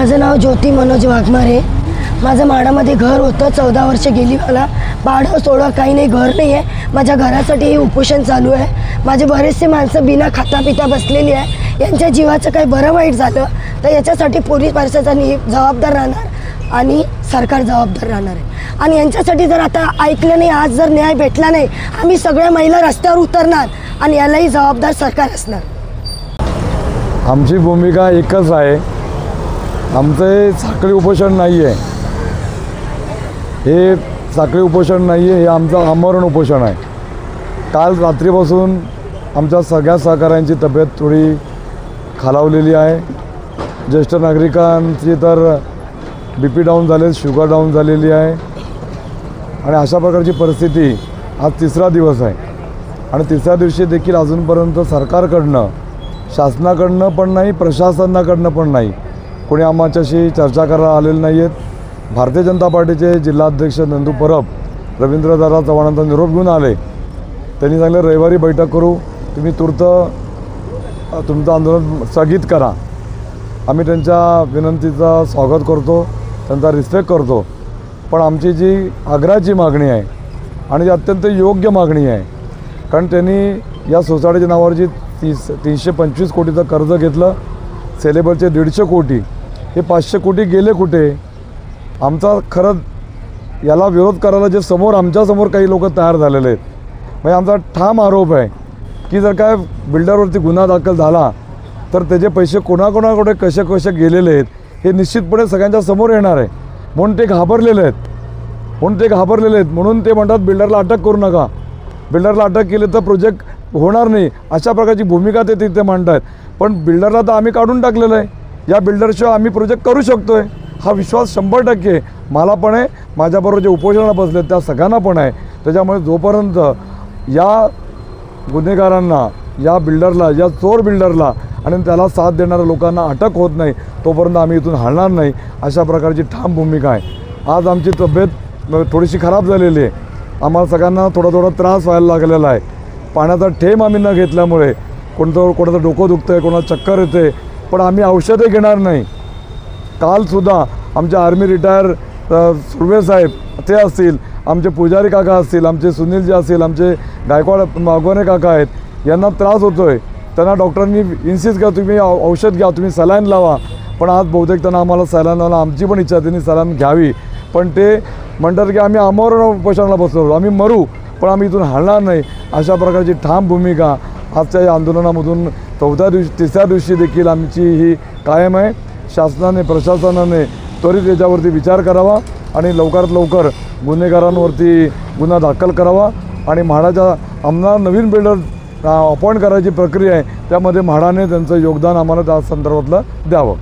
माझं नाव ज्योती मनोज वाघमारे। माझं म्हाडामध्ये घर होतं, 14 वर्ष गेली। मला भाडं सोडा काही नाही, घर नाही आहे। माझ्या घरासाठी उपोषण चालू आहे। माझे बरेचसे माणसं बिना खाता पिता बसलेली आहे। यांच्या जीवाचं काही बरं वाईट झालं तर याच्यासाठी पोलीस प्रशासन जबाबदार राहणार आणि सरकार जबाबदार राहणार आहे। आणि यांच्यासाठी जर आता ऐकलं नाही, आज जर न्याय भेटला नाही, आम्ही सगळ्या महिला रस्त्यावर उतरणार आणि यालाही जबाबदार सरकार असणार। आमची भूमिका एकच आहे, आमचं साखळी उपोषण नाही आहे, हे साखळी उपोषण नाही आहे, हे आमचं आमरण उपोषण आहे। काल रात्रीपासून आमच्या सगळ्या सहकाऱ्यांची तब्येत थोडी खालावलेली आहे। ज्येष्ठ नागरिकांची तर BP डाऊन झाले, शुगर डाऊन झालेली आहे आणि अशा प्रकारची परिस्थिती आज तिसरा दिवस आहे। आणि तिसऱ्या दिवशी देखील अजूनपर्यंत सरकारकडनं, शासनाकडनं पण नाही, प्रशासनाकडनं पण नाही, कोणी आम्हाच्याशी चर्चा करायला आलेले नाही आहेत। भारतीय जनता पार्टीचे जिल्हाध्यक्ष नंदू परब रवींद्रदादा चव्हाणांचा निरोप घेऊन आले। त्यांनी सांगितलं रविवारी बैठक करू, तुम्ही तूर्त तुमचं आंदोलन स्थगित करा। आम्ही त्यांच्या विनंतीचं स्वागत करतो, त्यांचा रिस्पेक्ट करतो, पण आमची जी आग्रहाची मागणी आहे आणि जी अत्यंत योग्य मागणी आहे, कारण त्यांनी या सोसायटीच्या नावावर जी 325 कोटीचं कर्ज घेतलं, सेलेबरचे 150 कोटी, हे 500 कोटी गेले कुठे? आमचा खरं याला विरोध करायला जे समोर आमच्यासमोर काही लोक तयार झालेले आहेत, म्हणजे आमचा ठाम आरोप आहे की जर काय बिल्डरवरती गुन्हा दाखल झाला तर त्याचे पैसे कोणाकोणाकडे कसे कसे गेलेले आहेत हे निश्चितपणे सगळ्यांच्या समोर येणार आहे। म्हणून ते घाबरलेले आहेत, म्हणून ते म्हणतात बिल्डरला अटक करू नका, बिल्डरला अटक केली तर प्रोजेक्ट होणार नाही, अशा प्रकारची भूमिका ते तिथे मांडत आहेत। पण बिल्डरला तर आम्ही काढून टाकलेलं आहे, या बिल्डरशिवाय आम्ही प्रोजेक्ट करू शकतो आहे, हा विश्वास 100% मला पण आहे, माझ्याबरोबर जे उपोषणाला बसले त्या सगळ्यांना पण आहे। त्याच्यामुळे जोपर्यंत या गुन्हेगारांना, या बिल्डरला, या चोर बिल्डरला आणि त्याला साथ देणाऱ्या लोकांना अटक होत नाही तोपर्यंत आम्ही इथून हलणार नाही, अशा प्रकारची ठाम भूमिका आहे। आज आमची तब्येत थोडीशी खराब झालेली आहे, आम्हाला सगळ्यांना थोडा त्रास व्हायला लागलेला आहे। पाण्याचा थेंब आम्ही न घेतल्यामुळे कोणाचं डोकं दुखतं आहे, कोणाला चक्कर येते, पण आम्ही औषधे घेणार नाही। कालसुद्धा आमचे आर्मी रिटायर सुर्वे साहेब ते असतील, आमचे पुजारी काका असतील, आमचे सुनीलजी असतील, आमचे गायकवाड मागवणे काका आहेत, यांना त्रास होतो आहे, त्यांना डॉक्टरांनी इन्सिस्ट केलं तुम्ही औषध घ्या, तुम्ही सलाईन लावा, पण आज बहुतेक त्यांना आम्हाला सलाईन लावणं आमची पण इच्छा, त्यांनी सलाईन घ्यावी, पण ते म्हणतात की आम्ही आमरण उपोषणाला बसलो, आम्ही मरू पण आम्ही इथून हलणार नाही, अशा प्रकारची ठाम भूमिका आजच्या या आंदोलनामधून तिसऱ्या दिवशी देखील आमची ही कायम आहे। शासनाने, प्रशासनाने त्वरित याच्यावरती विचार करावा आणि लवकरात लवकर गुन्हेगारांवरती गुन्हा दाखल करावा आणि म्हाडाच्या आम्हाला नवीन बिल्डर अपॉइंट करायची प्रक्रिया आहे, त्यामध्ये म्हाडाने त्यांचं योगदान आम्हाला त्या संदर्भातलं द्यावं।